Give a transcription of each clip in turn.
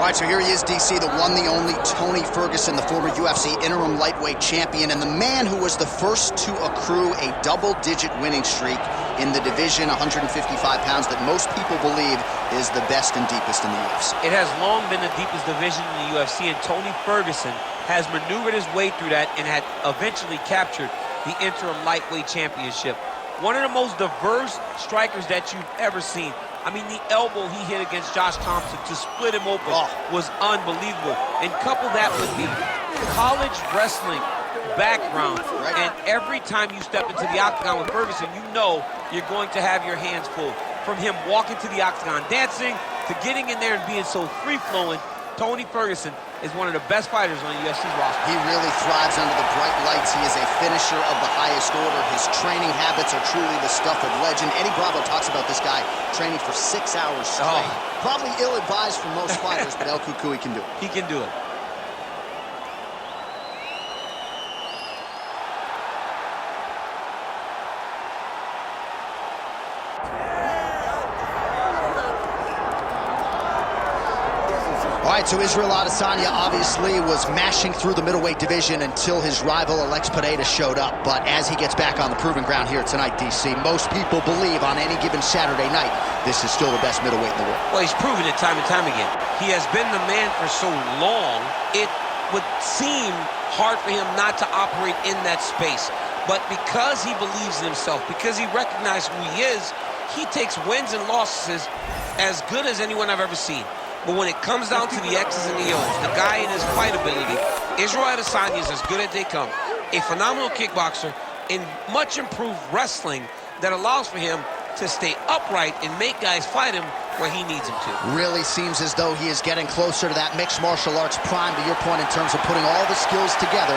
right, so here he is, DC, the one, the only Tony Ferguson, the former UFC interim lightweight champion, and the man who was the first to accrue a double-digit winning streak in the division, 155 pounds, that most people believe is the best and deepest in the UFC. It has long been the deepest division in the UFC, and Tony Ferguson has maneuvered his way through that and had eventually captured the interim lightweight championship. One of the most diverse strikers that you've ever seen. I mean, the elbow he hit against Josh Thompson to split him open was unbelievable. And couple that with the college wrestling background, and every time you step into the octagon with Ferguson, you know you're going to have your hands full. From him walking to the octagon, dancing, to getting in there and being so free-flowing, Tony Ferguson is one of the best fighters on the UFC roster. He really thrives under the bright lights. He is a finisher of the highest order. His training habits are truly the stuff of legend. Eddie Bravo talks about this guy training for 6 hours straight. Probably ill-advised for most fighters, but El Cucuy can do it. He can do it. All right, so Israel Adesanya obviously was mashing through the middleweight division until his rival Alex Pereira showed up. But as he gets back on the proving ground here tonight, DC, most people believe on any given Saturday night, this is still the best middleweight in the world. Well, he's proven it time and time again. He has been the man for so long, it would seem hard for him not to operate in that space. But because he believes in himself, because he recognizes who he is, he takes wins and losses as good as anyone I've ever seen. But when it comes down to the X's and the O's, the guy in his fight ability, Israel Adesanya is as good as they come. A phenomenal kickboxer in much improved wrestling that allows for him to stay upright and make guys fight him where he needs him to. Really seems as though he is getting closer to that mixed martial arts prime, to your point, in terms of putting all the skills together.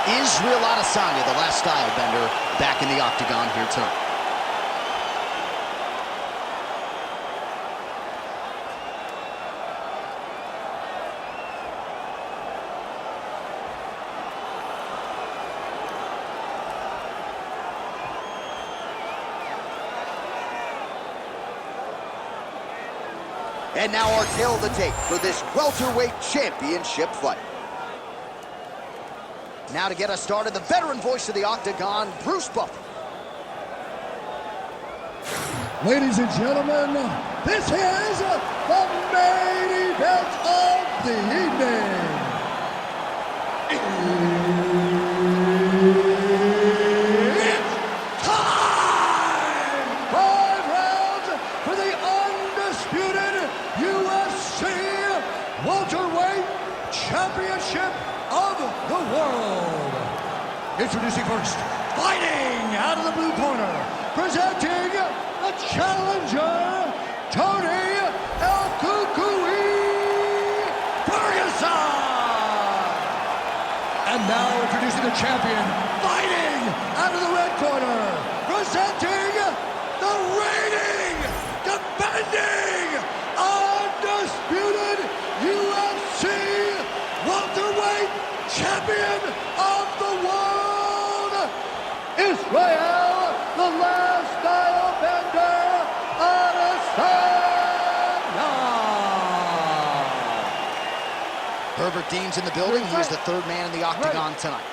Israel Adesanya, the last style bender, back in the octagon here tonight. And now our tail of the tape for this welterweight championship fight. Now to get us started, the veteran voice of the octagon, Bruce Buffer. Ladies and gentlemen, this is the main event of the evening. It's time! 5 rounds for the undisputed UFC welterweight championship of the world. Introducing first, fighting out of the blue corner, presenting the challenger, Tony El Cucuy Ferguson. And now introducing the champion, fighting out of the red corner, presenting the reigning, defending, undisputed UFC welterweight champion of the world, Israel, the last style bender, Adesanya. Herbert Dean's in the building. He is the third man in the octagon tonight.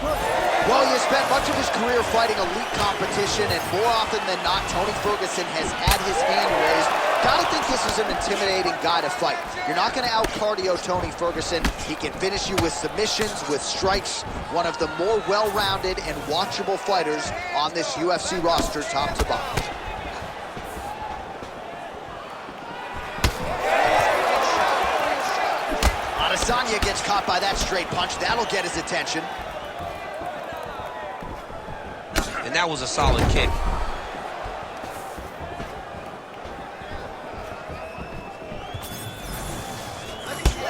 Well, he has spent much of his career fighting elite competition, and more often than not, Tony Ferguson has had his hand raised. Gotta think this is an intimidating guy to fight. You're not gonna out-cardio Tony Ferguson. He can finish you with submissions, with strikes. One of the more well-rounded and watchable fighters on this UFC roster, top to bottom. Adesanya gets caught by that straight punch. That'll get his attention. And that was a solid kick.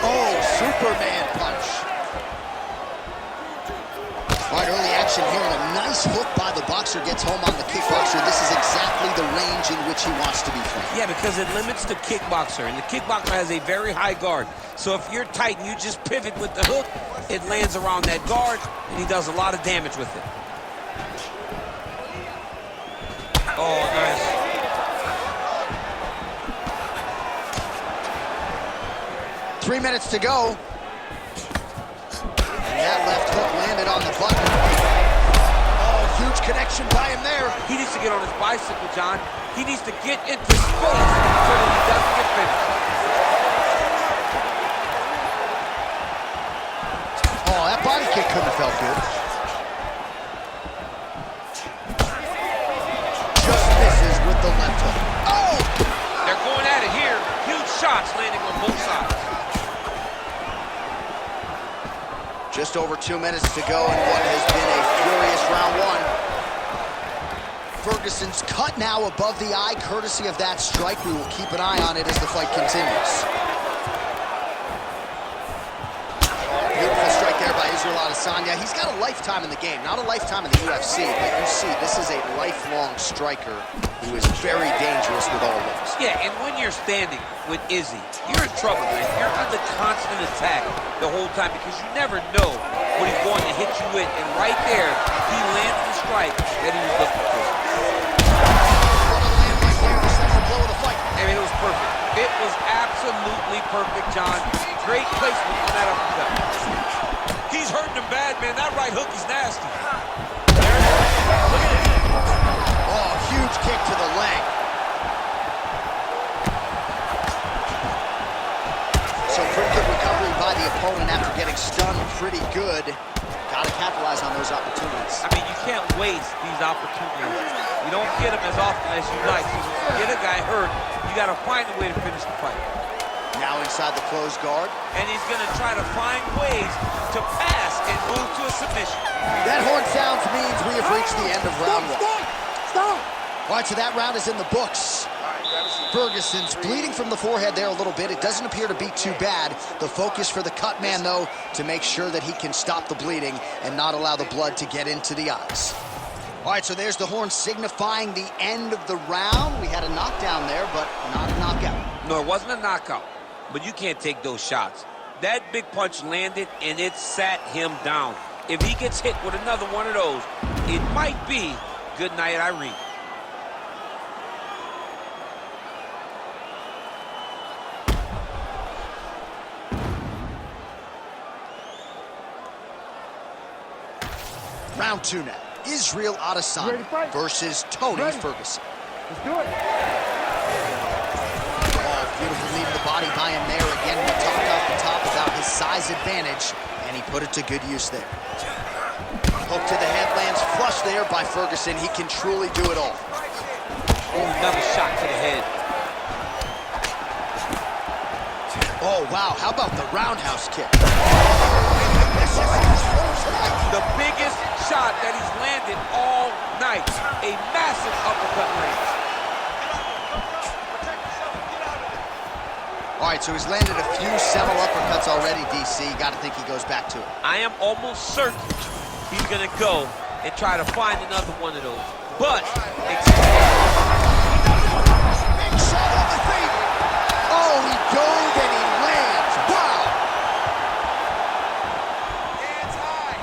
Oh, Superman punch. All right, early action here, and a nice hook by the boxer gets home on the kickboxer. This is exactly the range in which he wants to be playing. Yeah, because it limits the kickboxer, and the kickboxer has a very high guard. So if you're tight and you just pivot with the hook, it lands around that guard, and he does a lot of damage with it. Oh, nice. 3 minutes to go. And that left hook landed on the button. Oh, huge connection by him there. He needs to get on his bicycle, John. He needs to get into space so that he doesn't get finished. Oh, that body kick couldn't have felt good. Just misses with the left hook. Oh! They're going at it here. Huge shots landing on both sides. Just over 2 minutes to go in what has been a furious round one. Ferguson's cut now above the eye, courtesy of that strike. We will keep an eye on it as the fight continues. Beautiful strike there by Adesanya. He's got a lifetime in the game, not a lifetime in the UFC, but you see, this is a lifelong striker who is very dangerous with all those. Yeah, and when you're standing with Izzy, you're in trouble, man. You're under constant attack the whole time because you never know what he's going to hit you with. And right there, he lands the strike that he was looking for. I mean, it was perfect. It was absolutely perfect, John. Great placement on that uppercut. He's hurting him bad, man. That right hook is nasty. There it is. Look at it. Oh, huge kick to the leg. So pretty good recovery by the opponent after getting stunned pretty good. Got to capitalize on those opportunities. I mean, you can't waste these opportunities. You don't get them as often as you like. So when you get a guy hurt, you got to find a way to finish the fight. Now inside the closed guard. And he's going to try to find ways to pass and move to a submission. That horn sounds means we have reached the end of round one. Stop! All right, so that round is in the books. Ferguson's bleeding from the forehead there a little bit. It doesn't appear to be too bad. The focus for the cut man, though, to make sure that he can stop the bleeding and not allow the blood to get into the eyes. All right, so there's the horn signifying the end of the round. We had a knockdown there, but not a knockout. No, it wasn't a knockout, but you can't take those shots. That big punch landed, and it sat him down. If he gets hit with another one of those, it might be good night, Irene. Round two now. Israel Adesanya versus Tony Ferguson. Let's do it. Oh, beautiful knee to the body by him there. Again, we talked off the top about his size advantage, and he put it to good use there. Hook to the head lands flush there by Ferguson. He can truly do it all. Oh, another shot to the head. Oh, wow. How about the roundhouse kick? The biggest shot that he's landed all night. A massive uppercut lands. All right, so he's landed a few several uppercuts already, DC. Got to think he goes back to it. I am almost certain he's going to go and try to find another one of those. But, Big shot on the feet. Oh, he dove and he lands. Wow. Hands high.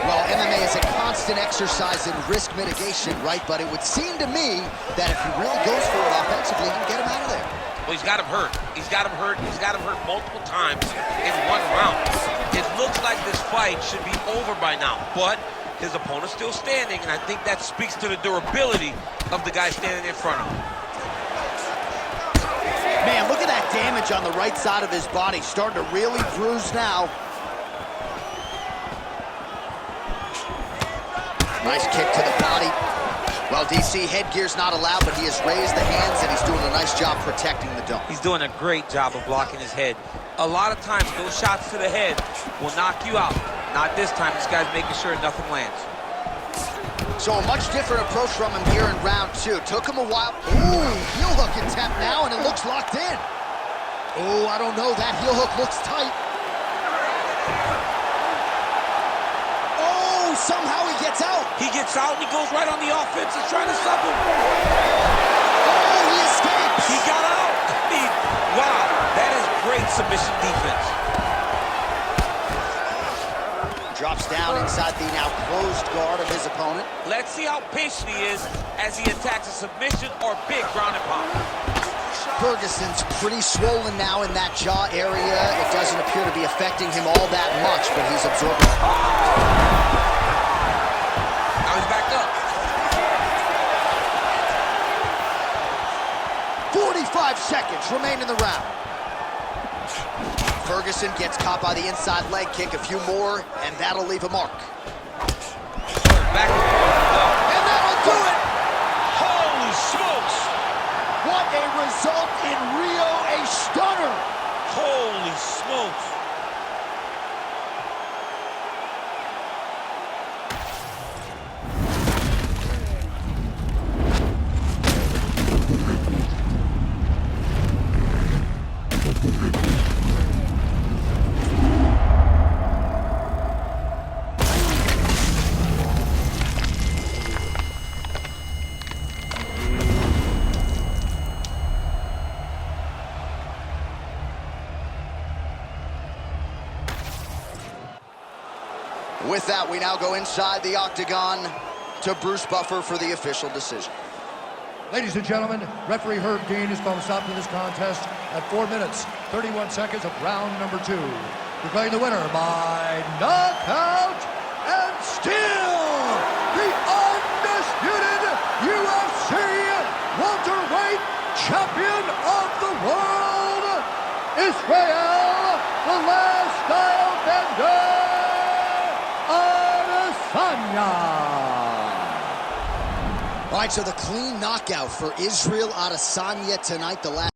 Well, MMA is a constant exercise in risk mitigation, right? But it would seem to me that if he really goes for it offensively, he can get him out of there. well, he's got him hurt. He's got him hurt. He's got him hurt multiple times in one round. It looks like this fight should be over by now, but his opponent's still standing, and I think that speaks to the durability of the guy standing in front of him. Man, look at that damage on the right side of his body. Starting to really bruise now. Nice kick to the body. Well, DC, headgear's not allowed, but he has raised the hands, and he's doing a nice job protecting the dome. He's doing a great job of blocking his head. A lot of times, those shots to the head will knock you out. Not this time. This guy's making sure nothing lands. So a much different approach from him here in round two. Took him a while. Ooh, heel hook attempt now, and it looks locked in. Oh, I don't know. That heel hook looks tight. Oh, somehow he gets out. He gets out, and he goes right on the offense. He's trying to sub him. Oh, he escapes. He got out. I mean, wow. That is great submission defense. Drops down inside the now closed guard of his opponent. Let's see how patient he is as he attacks a submission or big ground and pound. Ferguson's pretty swollen now in that jaw area. It doesn't appear to be affecting him all that much, but he's absorbing it. Now he's back up. 45 seconds remain in the round. Ferguson gets caught by the inside leg kick. A few more, and that'll leave a mark. Back. And that'll do it! Holy smokes! What a result in Rio, a stunner! Holy smokes! With that, we now go inside the octagon to Bruce Buffer for the official decision. Ladies and gentlemen, referee Herb Dean has called a stop to this contest at 4 minutes, 31 seconds of round number 2. Declaring the winner by knockout and still the undisputed UFC welterweight champion of the world, Israel, the last style bender, Adesanya. All right, so the clean knockout for Israel Adesanya tonight, the last